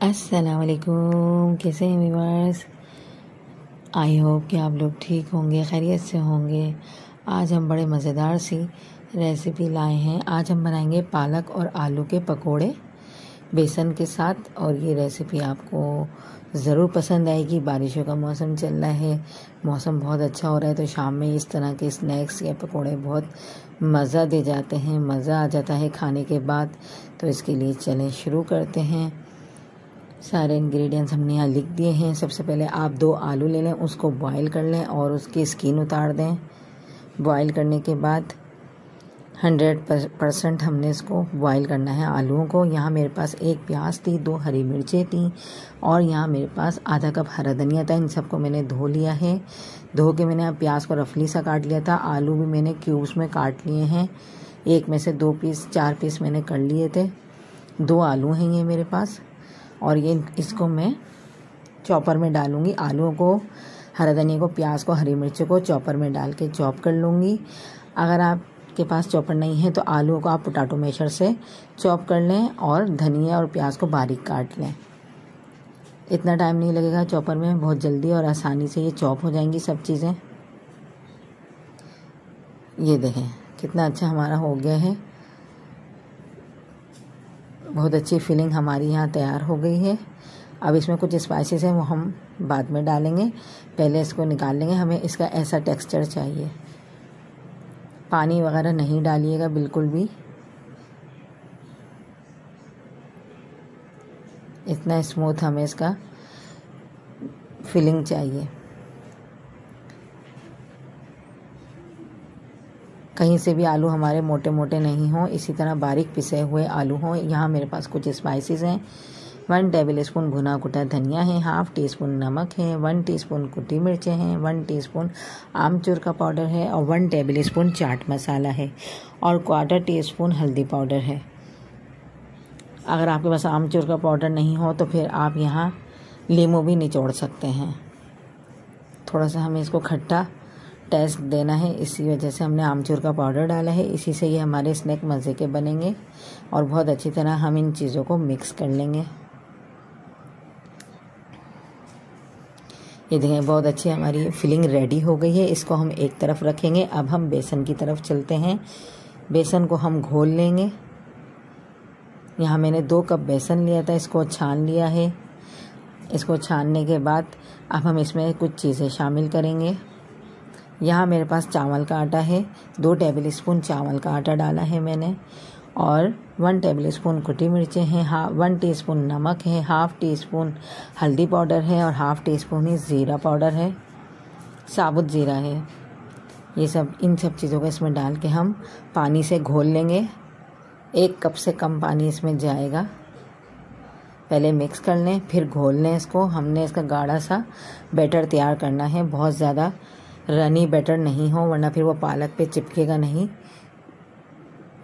अस्सलाम वालेकुम। कैसे हैं व्यूअर्स? आई होप कि आप लोग ठीक होंगे, खैरियत से होंगे। आज हम बड़े मज़ेदार सी रेसिपी लाए हैं। आज हम बनाएंगे पालक और आलू के पकोड़े बेसन के साथ, और ये रेसिपी आपको ज़रूर पसंद आएगी। बारिशों का मौसम चल रहा है, मौसम बहुत अच्छा हो रहा है, तो शाम में इस तरह के स्नैक्स या पकोड़े बहुत मज़ा दे जाते हैं, मज़ा आ जाता है खाने के बाद। तो इसके लिए चलें शुरू करते हैं। सारे इंग्रेडिएंट्स हमने यहाँ लिख दिए हैं। सबसे पहले आप 2 आलू ले लें, उसको बॉईल कर लें और उसकी स्किन उतार दें। बॉईल करने के बाद 100% हमने इसको बॉईल करना है आलूओं को। यहाँ मेरे पास 1 प्याज थी, 2 हरी मिर्चें थी, और यहाँ मेरे पास आधा कप हरा धनिया था। इन सबको मैंने धो लिया है। धो के मैंने प्याज को रफली सा काट लिया था। आलू भी मैंने क्यूब्स में काट लिए हैं। एक में से 2 पीस 4 पीस मैंने कर लिए थे। 2 आलू हैं ये मेरे पास, और ये इसको मैं चॉपर में डालूंगी। आलूओं को, हरा धनिया को, प्याज को, हरी मिर्च को चॉपर में डाल के चॉप कर लूँगी। अगर आपके पास चॉपर नहीं है तो आलूओं को आप पोटैटो मैशर से चॉप कर लें और धनिया और प्याज को बारीक काट लें। इतना टाइम नहीं लगेगा चॉपर में, बहुत जल्दी और आसानी से ये चॉप हो जाएंगी सब चीज़ें। ये देखें कितना अच्छा हमारा हो गया है। बहुत अच्छी फीलिंग हमारी यहाँ तैयार हो गई है। अब इसमें कुछ स्पाइसेस हैं, वो हम बाद में डालेंगे। पहले इसको निकाल लेंगे। हमें इसका ऐसा टेक्सचर चाहिए। पानी वगैरह नहीं डालिएगा बिल्कुल भी। इतना स्मूथ हमें इसका फीलिंग चाहिए। कहीं से भी आलू हमारे मोटे मोटे नहीं हों, इसी तरह बारीक पिसे हुए आलू हों। यहाँ मेरे पास कुछ स्पाइसेस हैं। 1 टेबल स्पून भुना कुटा धनिया है, 1/2 टीस्पून नमक है, 1 टीस्पून कुटी मिर्चें हैं, 1 टीस्पून आमचूर का पाउडर है, और 1 टेबल स्पून चाट मसाला है, और 1/4 टीस्पून हल्दी पाउडर है। अगर आपके पास आमचूर का पाउडर नहीं हो तो फिर आप यहाँ नींबू भी निचोड़ सकते हैं। थोड़ा सा हमें इसको खट्टा टेस्ट देना है, इसी वजह से हमने आमचूर का पाउडर डाला है। इसी से ये हमारे स्नैक मज़े के बनेंगे। और बहुत अच्छी तरह हम इन चीज़ों को मिक्स कर लेंगे। ये देखें बहुत अच्छी हमारी फिलिंग रेडी हो गई है। इसको हम एक तरफ रखेंगे। अब हम बेसन की तरफ चलते हैं। बेसन को हम घोल लेंगे। यहाँ मैंने 2 कप बेसन लिया था, इसको छान लिया है। इसको छानने के बाद अब हम इसमें कुछ चीज़ें शामिल करेंगे। यहाँ मेरे पास चावल का आटा है, 2 टेबल स्पून चावल का आटा डाला है मैंने, और 1 टेबल स्पून कुटी मिर्चें हैं, 1 टीस्पून नमक है, 1/2 टीस्पून हल्दी पाउडर है, और 1/2 टीस्पून ही ज़ीरा पाउडर है, साबुत ज़ीरा है। ये सब, इन सब चीज़ों को इसमें डाल के हम पानी से घोल लेंगे। 1 कप से कम पानी इसमें जाएगा। पहले मिक्स कर लें, फिर घोल लें इसको। हमने इसका गाढ़ा सा बैटर तैयार करना है। बहुत ज़्यादा रनी बैटर नहीं हो, वरना फिर वो पालक पे चिपकेगा नहीं,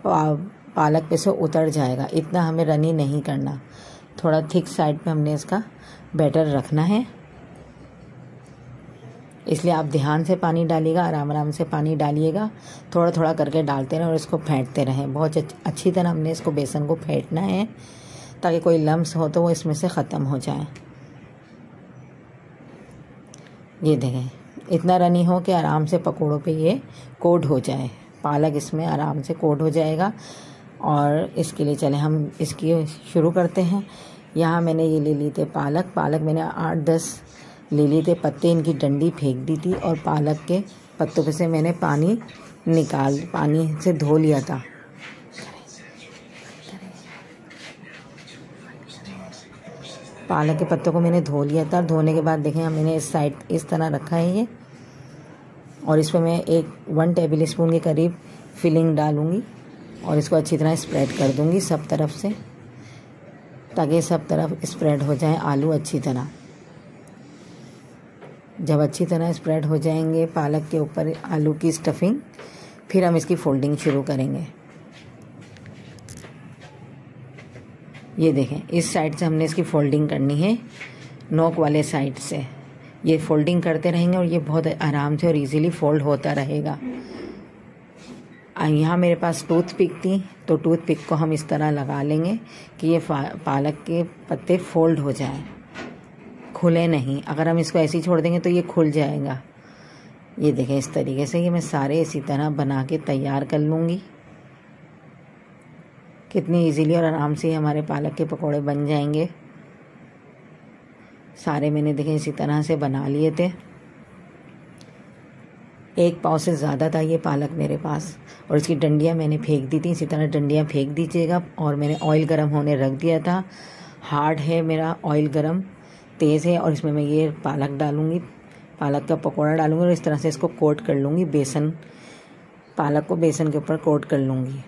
पालक पे से उतर जाएगा। इतना हमें रनी नहीं करना, थोड़ा थिक साइड पे हमने इसका बैटर रखना है। इसलिए आप ध्यान से पानी डालिएगा, आराम आराम से पानी डालिएगा, थोड़ा थोड़ा करके डालते रहें और इसको फेंटते रहें। बहुत अच्छी तरह हमने इसको बेसन को फेंटना है, ताकि कोई लम्स हो तो वो इसमें से ख़त्म हो जाए। ये देखें इतना रनी हो कि आराम से पकोड़ों पे ये कोट हो जाए, पालक इसमें आराम से कोट हो जाएगा। और इसके लिए चले हम इसकी शुरू करते हैं। यहाँ मैंने ये ले ली थे पालक मैंने 8-10 ले लिए थे पत्ते। इनकी डंडी फेंक दी थी, और पालक के पत्तों पे से मैंने पानी से धो लिया था। पालक के पत्तों को मैंने धो लिया था। धोने के बाद देखें मैंने इस साइड इस तरह रखा है ये, और इसमें मैं 1 टेबल स्पून के करीब फिलिंग डालूंगी, और इसको अच्छी तरह स्प्रेड कर दूंगी सब तरफ से, ताकि सब तरफ स्प्रेड हो जाए आलू अच्छी तरह। जब अच्छी तरह स्प्रेड हो जाएंगे पालक के ऊपर आलू की स्टफिंग, फिर हम इसकी फोल्डिंग शुरू करेंगे। ये देखें इस साइड से हमने इसकी फोल्डिंग करनी है, नोक वाले साइड से। ये फोल्डिंग करते रहेंगे और ये बहुत आराम से और इजीली फोल्ड होता रहेगा। यहाँ मेरे पास टूथपिक थी, तो टूथपिक को हम इस तरह लगा लेंगे कि ये पालक के पत्ते फोल्ड हो जाएं, खुले नहीं। अगर हम इसको ऐसे ही छोड़ देंगे तो ये खुल जाएगा। ये देखें, इस तरीके से ये मैं सारे इसी तरह बना के तैयार कर लूँगी। कितनी इजीली और आराम से हमारे पालक के पकोड़े बन जाएंगे। सारे मैंने देखें इसी तरह से बना लिए थे। 1 पाव से ज़्यादा था ये पालक मेरे पास, और इसकी डंडियाँ मैंने फेंक दी थी। इसी तरह डंडियाँ फेंक दीजिएगा। और मैंने ऑयल गरम होने रख दिया था। हार्ड है मेरा ऑयल गरम, तेज़ है। और इसमें मैं ये पालक डालूँगी, पालक का पकोड़ा डालूँगी और इस तरह से इसको कोट कर लूँगी। बेसन, पालक को बेसन के ऊपर कोट कर लूँगी।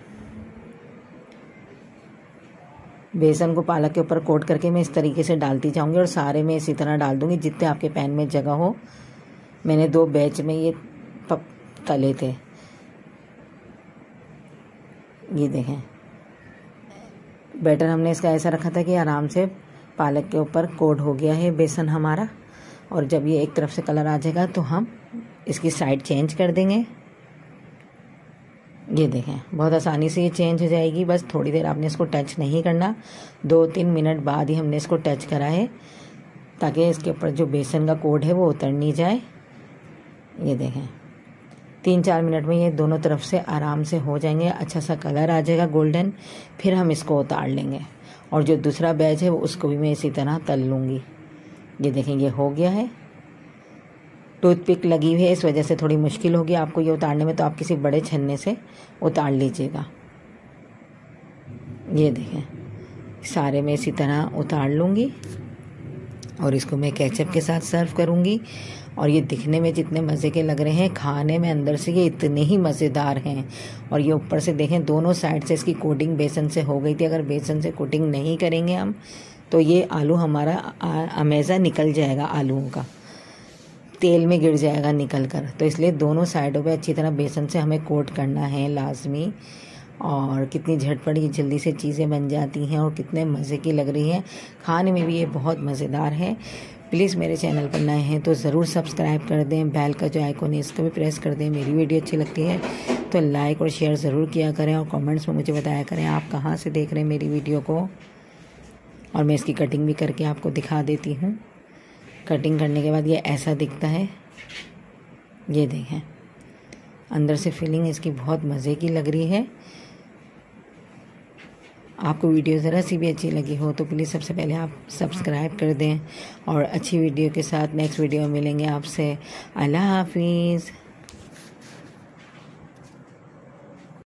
बेसन को पालक के ऊपर कोट करके मैं इस तरीके से डालती जाऊँगी और सारे में इसी तरह डाल दूँगी जितने आपके पैन में जगह हो। मैंने 2 बैच में ये तले थे। ये देखें, बैटर हमने इसका ऐसा रखा था कि आराम से पालक के ऊपर कोट हो गया है बेसन हमारा। और जब ये एक तरफ से कलर आ जाएगा तो हम इसकी साइड चेंज कर देंगे। ये देखें, बहुत आसानी से ये चेंज हो जाएगी। बस थोड़ी देर आपने इसको टच नहीं करना, 2-3 मिनट बाद ही हमने इसको टच करा है, ताकि इसके ऊपर जो बेसन का कोट है वो उतर नहीं जाए। ये देखें, 3-4 मिनट में ये दोनों तरफ से आराम से हो जाएंगे। अच्छा सा कलर आ जाएगा गोल्डन। फिर हम इसको उतार लेंगे और जो दूसरा बैच है वो उसको भी मैं इसी तरह तल लूँगी। ये देखें, ये हो गया है। टूथपिक लगी हुई है, इस वजह से थोड़ी मुश्किल होगी आपको ये उतारने में, तो आप किसी बड़े छन्ने से उतार लीजिएगा। ये देखें, सारे मैं इसी तरह उतार लूँगी और इसको मैं केचप के साथ सर्व करूँगी। और ये दिखने में जितने मज़े के लग रहे हैं, खाने में अंदर से ये इतने ही मज़ेदार हैं। और ये ऊपर से देखें, दोनों साइड से इसकी कोटिंग बेसन से हो गई थी। अगर बेसन से कोटिंग नहीं करेंगे हम तो ये आलू हमारा अमेज़ा निकल जाएगा, आलूओं का तेल में गिर जाएगा निकल कर। तो इसलिए दोनों साइडों पे अच्छी तरह बेसन से हमें कोट करना है लाजमी। और कितनी झटपट जल्दी से चीज़ें बन जाती हैं और कितने मज़े की लग रही हैं। खाने में भी ये बहुत मज़ेदार है। प्लीज़ मेरे चैनल पर नए हैं तो ज़रूर सब्सक्राइब कर दें। बेल का जो आइकन है इसको भी प्रेस कर दें। मेरी वीडियो अच्छी लगती है तो लाइक और शेयर ज़रूर किया करें और कमेंट्स में मुझे बताया करें आप कहाँ से देख रहे हैं मेरी वीडियो को। और मैं इसकी कटिंग भी करके आपको दिखा देती हूँ। कटिंग करने के बाद ये ऐसा दिखता है। ये देखें, अंदर से फिलिंग इसकी बहुत मज़े की लग रही है। आपको वीडियो ज़रा सी भी अच्छी लगी हो तो प्लीज़ सबसे पहले आप सब्सक्राइब कर दें। और अच्छी वीडियो के साथ नेक्स्ट वीडियो में मिलेंगे आपसे। अल्लाह हाफिज़।